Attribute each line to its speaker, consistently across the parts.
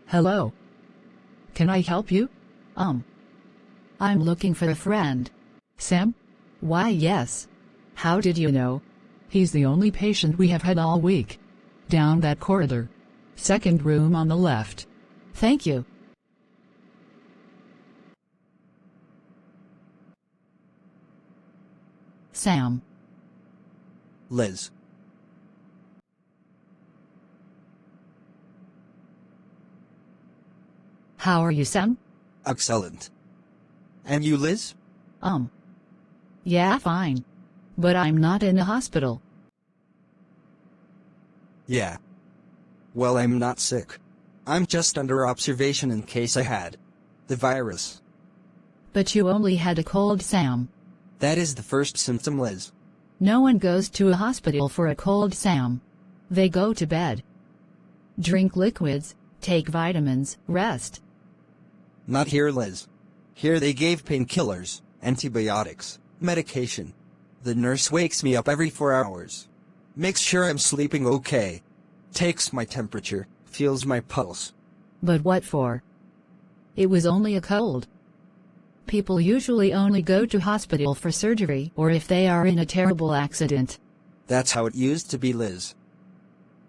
Speaker 1: Hello. Can I help you? I'm looking for a friend. Sam? Why, yes. How did you know? He's the only patient we have had all week. Down that corridor. Second room on the left. Thank you. Sam.
Speaker 2: Liz.
Speaker 1: How are you, Sam?
Speaker 2: Excellent. And you, Liz?
Speaker 1: Yeah, fine. But I'm not in a hospital.
Speaker 2: Yeah. Well, I'm not sick. I'm just under observation in case I had the virus.
Speaker 1: But you only had a cold, Sam.
Speaker 2: That is the first symptom, Liz.
Speaker 1: No one goes to a hospital for a cold, Sam. They go to bed. Drink liquids, take vitamins, rest.
Speaker 2: Not here, Liz. Here they gave painkillers, antibiotics, medication. The nurse wakes me up every 4 hours. Makes sure I'm sleeping okay. Takes my temperature, feels my pulse.
Speaker 1: But what for? It was only a cold. People usually only go to hospital for surgery or if they are in a terrible accident.
Speaker 2: That's how it used to be, Liz.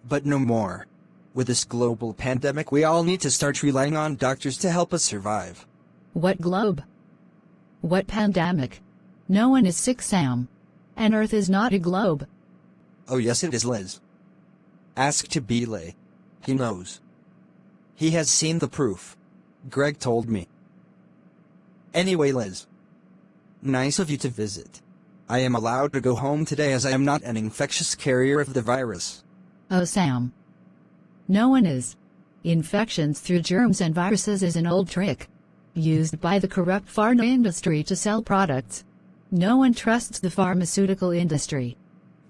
Speaker 2: But no more. With this global pandemic, we all need to start relying on doctors to help us survive.
Speaker 1: What globe? What pandemic? No one is sick, Sam. And Earth is not a globe.
Speaker 2: Oh yes it is, Liz. Ask to Belay. He knows. He has seen the proof. Greg told me. Anyway, Liz. Nice of you to visit. I am allowed to go home today as I am not an infectious carrier of the virus.
Speaker 1: Oh, Sam. No one is. Infections through germs and viruses is an old trick, used by the corrupt pharma industry to sell products. No one trusts the pharmaceutical industry.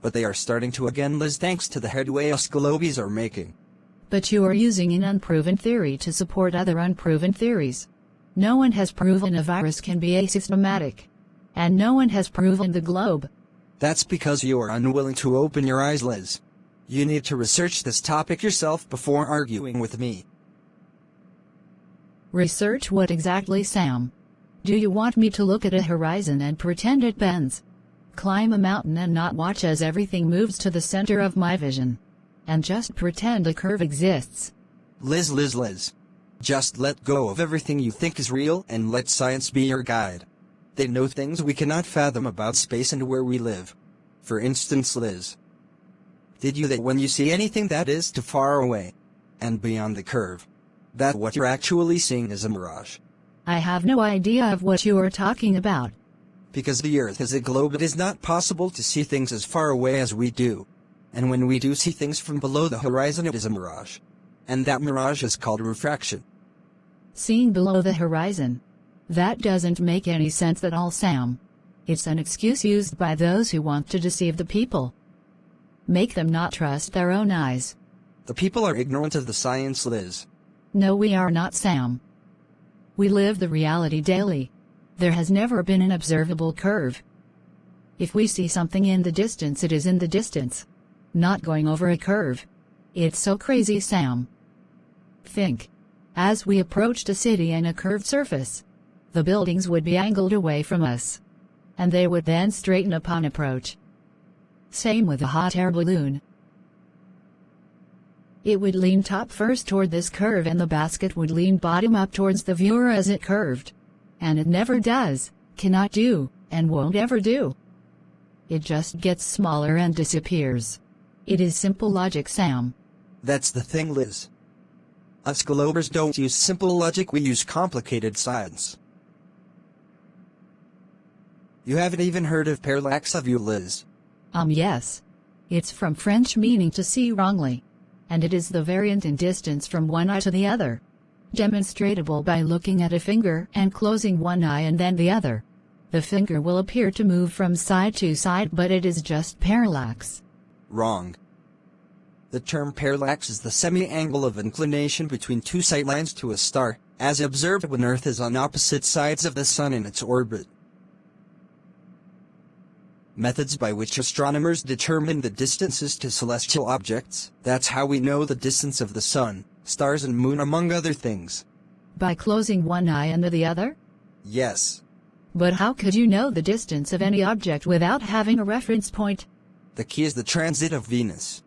Speaker 2: But they are starting to again, Liz, thanks to the headway us globes are making.
Speaker 1: But you are using an unproven theory to support other unproven theories. No one has proven a virus can be asymptomatic. And no one has proven the globe.
Speaker 2: That's because you are unwilling to open your eyes, Liz. You need to research this topic yourself before arguing with me.
Speaker 1: Research what exactly, Sam? Do you want me to look at a horizon and pretend it bends? Climb a mountain and not watch as everything moves to the center of my vision? And just pretend a curve exists?
Speaker 2: Liz. Just let go of everything you think is real and let science be your guide. They know things we cannot fathom about space and where we live. For instance, Liz. Did you that when you see anything that is too far away and beyond the curve, that what you're actually seeing is a mirage?
Speaker 1: I have no idea of what you are talking about.
Speaker 2: Because the Earth is a globe, it is not possible to see things as far away as we do. And when we do see things from below the horizon, it is a mirage. And that mirage is called refraction.
Speaker 1: Seeing below the horizon? That doesn't make any sense at all, Sam. It's an excuse used by those who want to deceive the people. Make them not trust their own eyes.
Speaker 2: The people are ignorant of the science, Liz.
Speaker 1: No, we are not, Sam. We live the reality daily. There has never been an observable curve. If we see something in the distance, it is in the distance. Not going over a curve. It's so crazy, Sam. Think. As we approached a city and a curved surface, the buildings would be angled away from us. And they would then straighten upon approach. Same with a hot air balloon. It would lean top first toward this curve and the basket would lean bottom up towards the viewer as it curved. And it never does, cannot do, and won't ever do. It just gets smaller and disappears. It is simple logic, Sam.
Speaker 2: That's the thing, Liz. Us globers don't use simple logic, we use complicated science. You haven't even heard of parallax, have you, Liz?
Speaker 1: Yes. It's from French meaning to see wrongly. And it is the variant in distance from one eye to the other. Demonstratable by looking at a finger and closing one eye and then the other. The finger will appear to move from side to side, but it is just parallax.
Speaker 2: Wrong. The term parallax is the semi-angle of inclination between two sightlines to a star, as observed when Earth is on opposite sides of the Sun in its orbit. Methods by which astronomers determine the distances to celestial objects, that's how we know the distance of the Sun, stars and moon among other things.
Speaker 1: By closing one eye and the other?
Speaker 2: Yes.
Speaker 1: But how could you know the distance of any object without having a reference point?
Speaker 2: The key is the transit of Venus.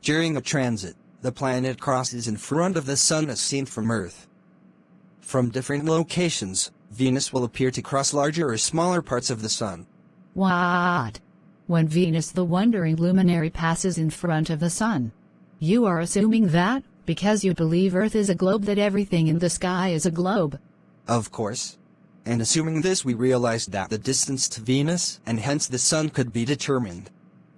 Speaker 2: During a transit, the planet crosses in front of the Sun as seen from Earth. From different locations, Venus will appear to cross larger or smaller parts of the Sun.
Speaker 1: What? When Venus the wandering luminary passes in front of the Sun, you are assuming that, because you believe Earth is a globe, that everything in the sky is a globe?
Speaker 2: Of course. And assuming this, we realized that the distance to Venus, and hence the Sun, could be determined.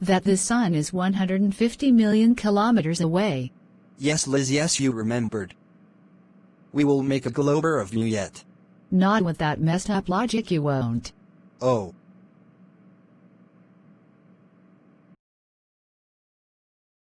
Speaker 1: That the Sun is 150 million kilometers away.
Speaker 2: Yes, Liz, yes, you remembered. We will make a glober of you yet.
Speaker 1: Not with that messed up logic, you won't.
Speaker 2: Oh,